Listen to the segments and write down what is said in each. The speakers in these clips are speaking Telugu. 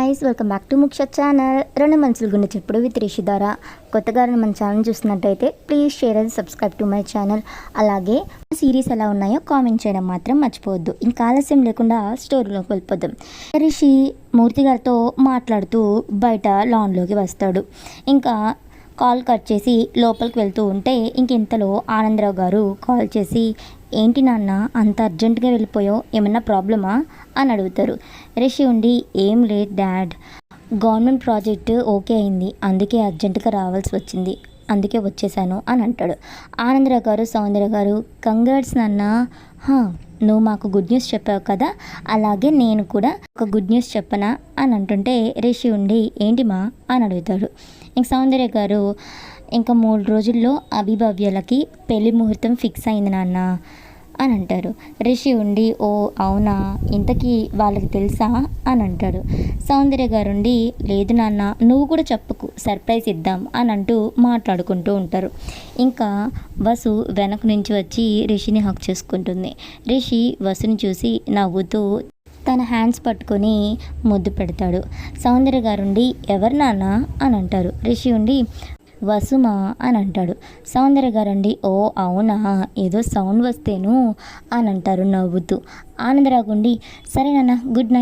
Guys, welcome back to Muksha channel. రెండు మనసుల గురించి చెప్పుడు విత్ రిషి ద్వారా. కొత్తగా మన ఛానల్ చూస్తున్నట్టయితే please share and subscribe to my channel. అలాగే సిరీస్ ఎలా ఉన్నాయో కామెంట్ చేయడం మాత్రం మర్చిపోవద్దు. ఇంకా ఆలస్యం లేకుండా స్టోరీలోకి వెళ్ళిపోదాం. రిషి మూర్తి గారితో మాట్లాడుతూ బయట లాన్లోకి వస్తాడు. ఇంకా కాల్ కట్ చేసి లోపలికి వెళ్తూ ఉంటే ఇంతలో ఆనందరావు గారు కాల్ చేసి, ఏంటి నాన్న అంత అర్జెంటుగా వెళ్ళిపోయావు, ఏమన్నా ప్రాబ్లమా అని అడుగుతారు. రిషి ఉండి, ఏం లేదు డాడ్, గవర్నమెంట్ ప్రాజెక్టు ఓకే అయింది, అందుకే అర్జెంటుగా రావాల్సి వచ్చింది, అందుకే వచ్చేసాను అని అంటాడు. ఆనందరావు గారు, సౌందర్య గారు, కంగ్రాట్స్ నాన్న, నువ్వు మాకు గుడ్ న్యూస్ చెప్పావు కదా, అలాగే నేను కూడా ఒక గుడ్ న్యూస్ చెప్పనా అని అంటుంటే రిషి ఉండి, ఏంటి మా అని అడుగుతాడు. ఇంక సౌందర్య గారు, ఇంకా 3 రోజుల్లో అభిభవ్యలకి పెళ్లి ముహూర్తం ఫిక్స్ అయింది నాన్న అని అంటారు. రిషి ఉండి, ఓ అవునా, ఇంతకీ వాళ్ళకి తెలుసా అని అంటాడు. సౌందర్య గారు ఉండి, లేదు నాన్న, నువ్వు కూడా చెప్పుకు, సర్ప్రైజ్ ఇద్దాం అని అంటూ మాట్లాడుకుంటూ ఉంటారు. ఇంకా వసు వెనక నుంచి వచ్చి రిషిని హక్ చేసుకుంటుంది. రిషి వసుని చూసి నవ్వుతూ తన హ్యాండ్స్ పట్టుకొని ముద్దు పెడతాడు. సౌందర్య గారుండి, ఎవరు నాన్న అని అంటారు. రిషి ఉండి, వసుమా అని అంటాడు. సౌందర్య గారండి, ఓ అవునా, ఏదో సౌండ్ వస్తేను అని అంటారు నవ్వుతూ. ఆనందరావు ఉండి, సరే నాన్న, గుడ్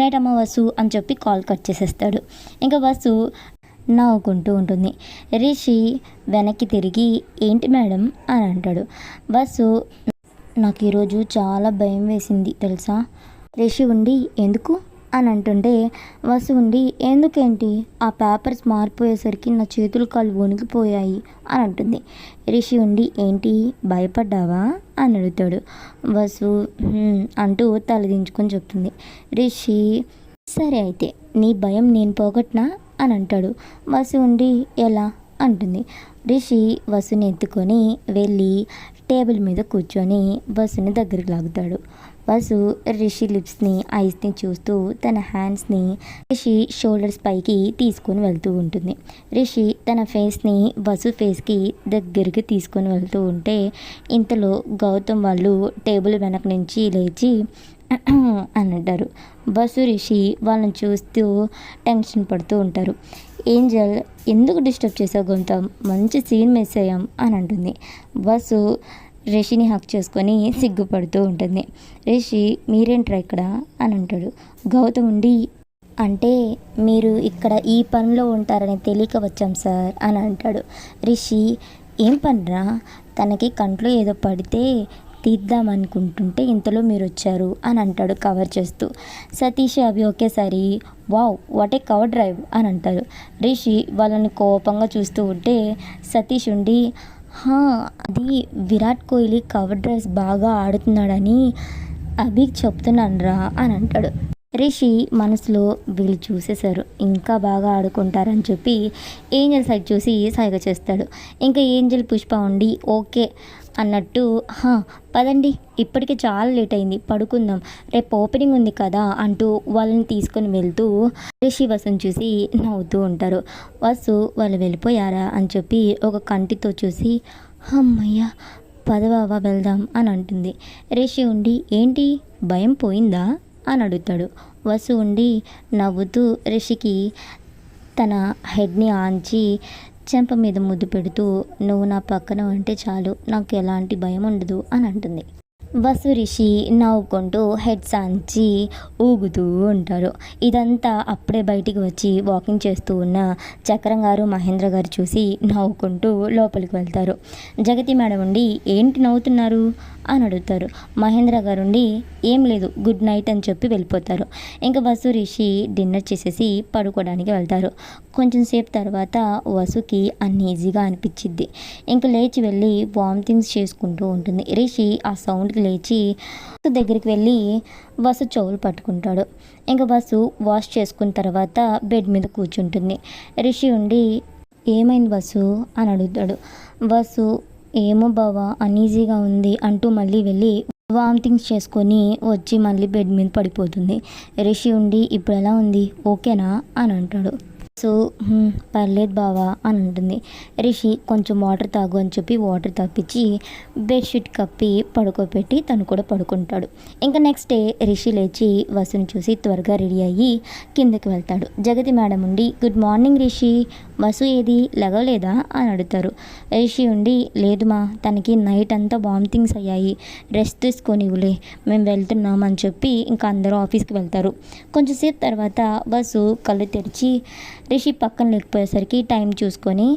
నైట్ అమ్మ వసు అని చెప్పి కాల్ కట్ చేసేస్తాడు. ఇంకా వసు నవ్వుకుంటూ ఉంటుంది. రిషి వెనక్కి తిరిగి, ఏంటి మేడం అని అంటాడు. వసు, నాకు ఈరోజు చాలా భయం వేసింది తెలుసా. రిషి ఉండి, ఎందుకు అని అంటుంటే వసు ఉండి, ఎందుకేంటి, ఆ పేపర్స్ మారిపోయేసరికి నా చేతులు కాళ్ళు వణికిపోయాయి అని అంటుంది. రిషి ఉండి, ఏంటి భయపడ్డావా అని అడుగుతాడు. వసు అంటూ తలదించుకొని చెప్తుంది. రిషి, సరే అయితే నీ భయం నేను పోగొట్టినా అని అంటాడు. వసు ఉండి, ఎలా అంటుంది. రిషి వసుని ఎత్తుకొని వెళ్ళి టేబుల్ మీద కూర్చొని వసుని దగ్గరికి లాగుతాడు. వసు రిషి లిప్స్ని, ఐస్ని చూస్తూ తన హ్యాండ్స్ని రిషి షోల్డర్స్ పైకి తీసుకొని వెళ్తూ ఉంటుంది. రిషి తన ఫేస్ని వసు ఫేస్కి దగ్గరికి తీసుకొని వెళ్తూ ఉంటే ఇంతలో గౌతమ్ వాళ్ళు టేబుల్ వెనక నుంచి లేచి అని అంటారు. వసు రిషి వాళ్ళని చూస్తూ టెన్షన్ పడుతూ ఉంటారు. ఏంజల్, ఎందుకు డిస్టర్బ్ చేసావు గౌతమ్, మంచి సీన్ మిస్ అయ్యాం అని అంటుంది. వసు రిషిని హక్ చేసుకొని సిగ్గుపడుతూ ఉంటుంది. రిషి, మీరేంట్రా ఇక్కడ అని అంటాడు. గౌతమ్ ఉండి, అంటే మీరు ఇక్కడ ఈ పనిలో ఉంటారని తెలియక వచ్చాం సార్ అని అంటాడు. రిషి, ఏం పనిరా, తనకి కంట్లో ఏదో పడితే తీద్దామనుకుంటుంటే ఇంతలో మీరు వచ్చారు అని అంటాడు కవర్ చేస్తూ. సతీష్ అవి ఒకేసారి, wow what a cover drive అని అంటారు. రిషి వాళ్ళని కోపంగా చూస్తూ ఉంటే సతీష్ ఉండి, అది విరాట్ కోహ్లీ కవర్ డ్రైవ్స్ బాగా ఆడుతున్నాడని అభికి చెప్తున్నాను రా అని అంటాడు. రిషి మనసులో వీళ్ళు చూసేశారు, ఇంకా బాగా ఆడుకుంటారని చెప్పి ఏంజల్ సైడ్ చూసి సైగ చేస్తాడు. ఇంకా ఏంజల్ పుష్ప ఉండి, ఓకే అన్నట్టు, పదండి ఇప్పటికే చాలా లేట్ అయింది, పడుకుందాం, రేపు ఓపెనింగ్ ఉంది కదా అంటూ వాళ్ళని తీసుకొని వెళ్తూ రిషి వసుని చూసి నవ్వుతూ ఉంటారు. వసు వాళ్ళు వెళ్ళిపోయారా అని చెప్పి ఒక కంటితో చూసి, అమ్మయ్య పదవావా వెళ్దాం అని అంటుంది. రిషి ఉండి, ఏంటి భయం పోయిందా అని అడుగుతాడు. వసు ఉండి నవ్వుతూ రిషికి తన హెడ్ని ఆంచి చెంప మీద ముద్దు పెడుతూ, నువ్వు నా పక్కన ఉంటే చాలు, నాకు ఎలాంటి భయం ఉండదు అని అంటుంది. వసు రిషి నవ్వుకుంటూ హెడ్స్ ఆంచి ఊగుతూ ఉంటారు. ఇదంతా అప్పుడే బయటికి వచ్చి వాకింగ్ చేస్తూ ఉన్న చక్రం గారు, మహేంద్ర గారు చూసి నవ్వుకుంటూ లోపలికి వెళ్తారు. జగతి మేడం ఉండి, ఏంటి నవ్వుతున్నారు అని అడుగుతారు. మహేంద్ర గారు ఉండి, ఏం లేదు, గుడ్ నైట్ అని చెప్పి వెళ్ళిపోతారు. ఇంకా వసు రిషి డిన్నర్ చేసేసి పడుకోవడానికి వెళ్తారు. కొంచెం సేపు తర్వాత వసుకి అన్ఈజీగా అనిపించిద్ది. ఇంకా లేచి వెళ్ళి వామిటింగ్స్ చేసుకుంటూ ఉంటుంది. రిషి ఆ సౌండ్కి లేచి దగ్గరికి వెళ్ళి వసు చెవులు పట్టుకుంటాడు. ఇంకా వసు వాష్ చేసుకున్న తర్వాత బెడ్ మీద కూర్చుంటుంది. రిషి ఉండి, ఏమైంది వసు అని అడుగుతాడు. వసు, ఏమో బావా అన్ఈజీగా ఉంది అంటూ మళ్ళీ వెళ్ళి వామిటింగ్స్ చేసుకొని వచ్చి మళ్ళీ బెడ్ మీద పడిపోతుంది. రిషి ఉండి, ఇప్పుడు ఎలా ఉంది, ఓకేనా అని అంటాడు. సో పర్లేదు బావా అని ఉంటుంది. రిషి కొంచెం వాటర్ తాగు అని చెప్పి వాటర్ తాపించి బెడ్షీట్ కప్పి పడుకోబెట్టి తను కూడా పడుకుంటాడు. ఇంకా నెక్స్ట్ డే రిషి లేచి వసుని చూసి త్వరగా రెడీ అయ్యి కిందకి వెళ్తాడు. జగతి మేడం ఉండి గుడ్ మార్నింగ్ రిషి, వసు ఏది లెగవలేదా అని అడుగుతారు. రిషి ఉండి లేదు మా, తనకి నైట్ అంతా వామిటింగ్స్ అయ్యాయి, రెస్ట్ తీసుకొని ఇవ్వలే, మేము వెళ్తున్నాం అని చెప్పి ఇంకా అందరూ ఆఫీస్కి వెళ్తారు. కొంచెంసేపు తర్వాత వసు కళ్ళు తెరిచి రిషి పక్కన లేకపోయేసరికి టైం చూసుకొని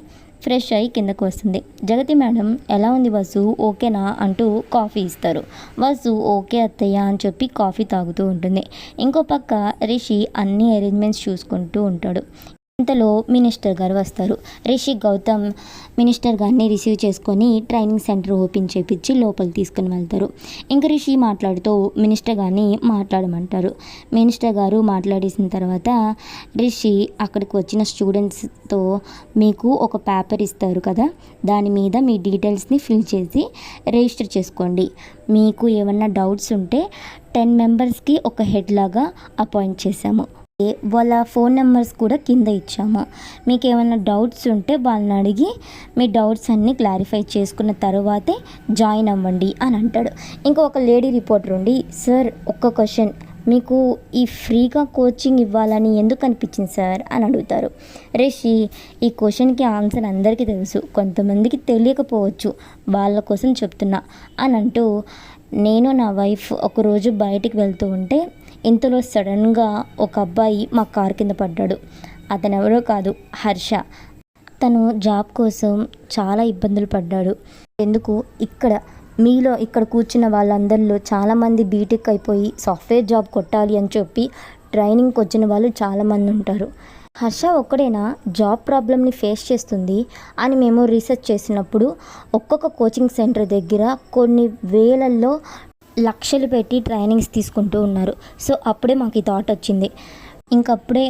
ఫ్రెష్ అయ్యి కిందకు వస్తుంది. జగతి మేడం ఎలా ఉంది వసు, ఓకేనా అంటూ కాఫీ ఇస్తారు. వసు ఓకే అత్తయ్య అని చెప్పి కాఫీ తాగుతూ ఉంటుంది. ఇంకో పక్క రిషి అన్ని అరేంజ్మెంట్స్ చూసుకుంటూ ఉంటాడు. ఇంతలో మినిస్టర్ గారు వస్తారు. రిషి గౌతమ్ మినిస్టర్ గారిని రిసీవ్ చేసుకొని ట్రైనింగ్ సెంటర్ ఓపెన్ చేపించి లోపలికి తీసుకుని వెళ్తారు. ఇంకా రిషి మాట్లాడుతూ మినిస్టర్ గారిని మాట్లాడమంటారు. మినిస్టర్ గారు మాట్లాడేసిన తర్వాత రిషి అక్కడికి వచ్చిన స్టూడెంట్స్తో మీకు ఒక పేపర్ ఇస్తారు కదా, దాని మీద మీ డీటెయిల్స్ని ఫిల్ చేసి రిజిస్టర్ చేసుకోండి. మీకు ఏమన్నా డౌట్స్ ఉంటే 10 మెంబర్స్కి ఒక హెడ్ లాగా అపాయింట్ చేశాము, వాళ్ళ ఫోన్ నెంబర్స్ కూడా కింద ఇచ్చాము. మీకు ఏమైనా డౌట్స్ ఉంటే వాళ్ళని అడిగి మీ డౌట్స్ అన్నీ క్లారిఫై చేసుకున్న తర్వాతే జాయిన్ అవ్వండి అని అంటాడు. ఇంకా ఒక లేడీ రిపోర్టర్ ఉండి సార్ ఒక్క క్వశ్చన్, మీకు ఈ ఫ్రీగా కోచింగ్ ఇవ్వాలని ఎందుకు అనిపించింది సార్ అని అడుగుతారు. రిషి ఈ క్వశ్చన్కి ఆన్సర్ అందరికీ తెలుసు, కొంతమందికి తెలియకపోవచ్చు, వాళ్ళ కోసం చెప్తున్నా అని అంటూ నేను నా వైఫ్ ఒకరోజు బయటికి వెళ్తూ ఉంటే ఇంతలో సడన్గా ఒక అబ్బాయి మా కార్ కింద పడ్డాడు. అతను ఎవరో కాదు, హర్ష. తను జాబ్ కోసం చాలా ఇబ్బందులు పడ్డాడు. ఎందుకు ఇక్కడ కూర్చున్న వాళ్ళందరిలో చాలామంది బీటెక్ అయిపోయి సాఫ్ట్వేర్ జాబ్ కొట్టాలి అని చెప్పి ట్రైనింగ్కి వచ్చిన వాళ్ళు చాలామంది ఉంటారు. హర్ష ఒక్కడేనా జాబ్ ప్రాబ్లమ్ని ఫేస్ చేస్తుంది అని మేము రీసెర్చ్ చేసినప్పుడు ఒక్కొక్క కోచింగ్ సెంటర్ దగ్గర కొన్ని వేలల్లో లక్షలు పెట్టి ట్రైనింగ్స్ తీసుకుంటూ ఉన్నారు. సో అప్పుడే మాకు ఈ థాట్ వచ్చింది. ఇంకప్పుడే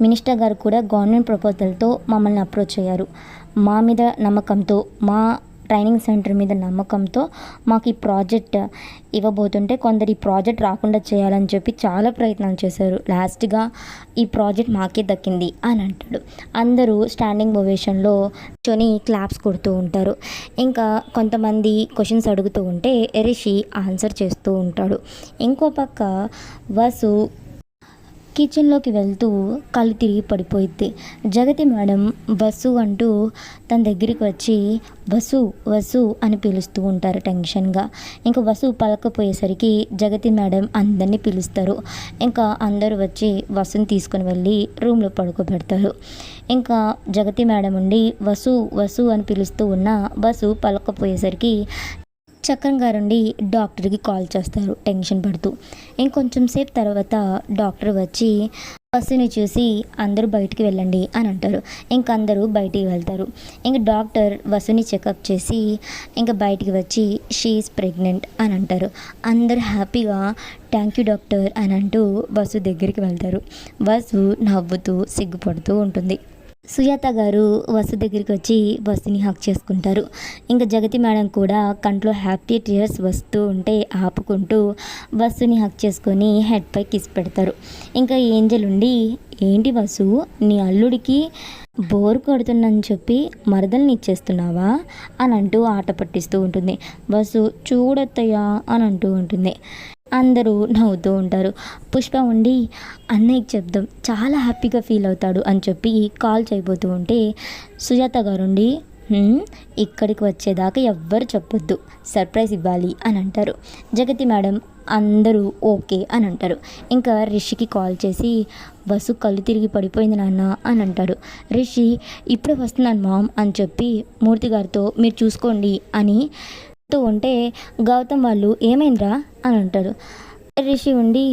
మినిస్టర్ గారు కూడా గవర్నమెంట్ ప్రపోజల్తో మమ్మల్ని అప్రోచ్ అయ్యారు. మా మీద నమ్మకంతో, మా ట్రైనింగ్ సెంటర్ మీద నమ్మకంతో మాకు ఈ ప్రాజెక్ట్ ఇవ్వబోతుంటే కొందరు ఈ ప్రాజెక్ట్ రాకుండా చేయాలని చెప్పి చాలా ప్రయత్నాలు చేశారు. లాస్ట్గా ఈ ప్రాజెక్ట్ మాకే దక్కింది అని అంటాడు. అందరూ స్టాండింగ్ పొజిషన్లో కూర్చొని క్లాప్స్ కొడుతూ ఉంటారు. ఇంకా కొంతమంది క్వశ్చన్స్ అడుగుతూ ఉంటే రిషి ఆన్సర్ చేస్తూ ఉంటాడు. ఇంకో పక్క వసు కిచెన్లోకి వెళ్తూ కళ్ళు తిరిగి పడిపోయిద్ది. జగతి మేడం వసు అంటూ తన దగ్గరికి వచ్చి వసు వసు అని పిలుస్తూ ఉంటారు టెన్షన్గా. ఇంకా వసు పలకపోయేసరికి జగతి మేడం అందరినీ పిలుస్తారు. ఇంకా అందరూ వచ్చి వసుని తీసుకుని వెళ్ళి రూమ్లో పడుకోబెడతారు. ఇంకా జగతి మేడం ఉండి వసు వసు అని పిలుస్తూ ఉన్న వసు పలకపోయేసరికి చక్రం గారుండి డాక్టర్కి కాల్ చేస్తారు టెన్షన్ పడుతూ. ఇంకొంచెం సేపు తర్వాత డాక్టర్ వచ్చి వసుని చూసి అందరూ బయటికి వెళ్ళండి అని అంటారు. ఇంక అందరూ బయటికి వెళ్తారు. ఇంక డాక్టర్ వసుని చెకప్ చేసి ఇంకా బయటికి వచ్చి షీ ఈజ్ ప్రెగ్నెంట్ అని అంటారు. అందరూ హ్యాపీగా థ్యాంక్ యూ డాక్టర్ అని అంటూ వసు దగ్గరికి వెళ్తారు. వసు నవ్వుతూ సిగ్గుపడుతూ ఉంటుంది. సుజాత గారు వసు దగ్గరికి వచ్చి వసుని హక్ చేసుకుంటారు. ఇంకా జగతి మేడం కూడా కంట్లో హ్యాపీ టీయర్స్ వస్తూ ఉంటే ఆపుకుంటూ వసుని హక్ చేసుకొని హెడ్పై కిస్ పెడతారు. ఇంకా ఏంజల్ ఉండి ఏంటి వసు, నీ అల్లుడికి బోర్ కొడుతుందని చెప్పి మరదల్ని ఇచ్చేస్తున్నావా అని అంటూ ఆట పట్టిస్తూ ఉంటుంది. వసు చూడొత్తయ్యా అని అంటూ ఉంటుంది. అందరూ నవ్వుతూ ఉంటారు. పుష్ప ఉండి అన్నయ్యకి చెప్దాం, చాలా హ్యాపీగా ఫీల్ అవుతాడు అని చెప్పి కాల్ చేయబోతూ ఉంటే సుజాత గారుండి ఇక్కడికి వచ్చేదాకా ఎవ్వరు చెప్పొద్దు, సర్ప్రైజ్ ఇవ్వాలి అని అంటారు. జగతి మేడం అందరూ ఓకే అని అంటారు. ఇంకా రిషికి కాల్ చేసి వసు కళ్ళు తిరిగి పడిపోయింది నాన్న అని అంటాడు. రిషి ఇప్పుడే వస్తున్నాను మామ్ అని చెప్పి మూర్తి గారితో మీరు చూసుకోండి అని ఉంటే గౌతమ్ వాళ్ళు ఏమైందిరా అని అంటారు. రిషి ఉండి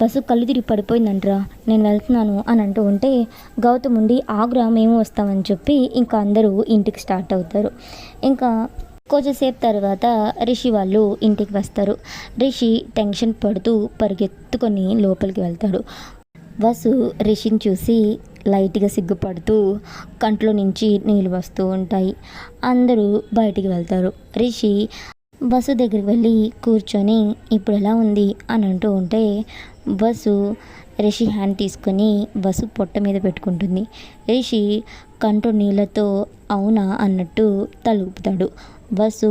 బస్సు కళ్ళు తిరిగి పడిపోయిందంటరా, నేను వెళ్తున్నాను అని అంటూ ఉంటే గౌతమ్ ఉండి ఆగ్రా మేము వస్తామని చెప్పి ఇంకా అందరూ ఇంటికి స్టార్ట్ అవుతారు. ఇంకా కొంచెంసేపు తర్వాత రిషి వాళ్ళు ఇంటికి వస్తారు. రిషి టెన్షన్ పడుతూ పరిగెత్తుకొని లోపలికి వెళ్తాడు. వసు రిషిని చూసి లైట్గా సిగ్గుపడుతూ కంట్లో నుంచి నీళ్ళు వస్తూ ఉంటాయి. అందరూ బయటికి వెళ్తారు. రిషి వసు దగ్గరికి వెళ్ళి కూర్చొని ఇప్పుడు ఎలా ఉంది అని అంటూ ఉంటే వసు రిషి హ్యాండ్ తీసుకొని వసు పొట్ట మీద పెట్టుకుంటుంది. రిషి కంట్లో నీళ్ళతో అవునా అన్నట్టు తలుపుతాడు. వసు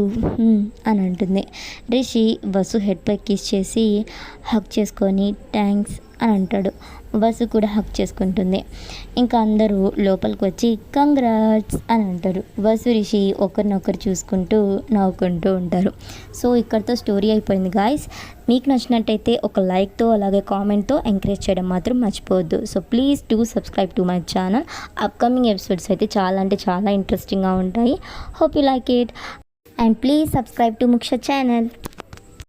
అని అంటుంది. రిషి వసు హెడ్ పై కిస్ చేసి హక్ చేసుకొని థ్యాంక్స్ అని అంటాడు. వసు కూడా హక్ చేసుకుంటుంది. ఇంకా అందరూ లోపలికి వచ్చి కంగ్రాట్స్ అని అంటారు. వసు రిషి ఒకరినొకరు చూసుకుంటూ నవ్వుకుంటూ ఉంటారు. సో ఇక్కడితో స్టోరీ అయిపోయింది గాయస్. మీకు నచ్చినట్టయితే ఒక లైక్తో అలాగే కామెంట్తో ఎంకరేజ్ చేయడం మాత్రం మర్చిపోవద్దు. So please do subscribe to my channel. Upcoming episodes అయితే చాలా అంటే చాలా ఇంట్రెస్టింగ్గా ఉంటాయి. Hope you like it and please subscribe to Muksha channel.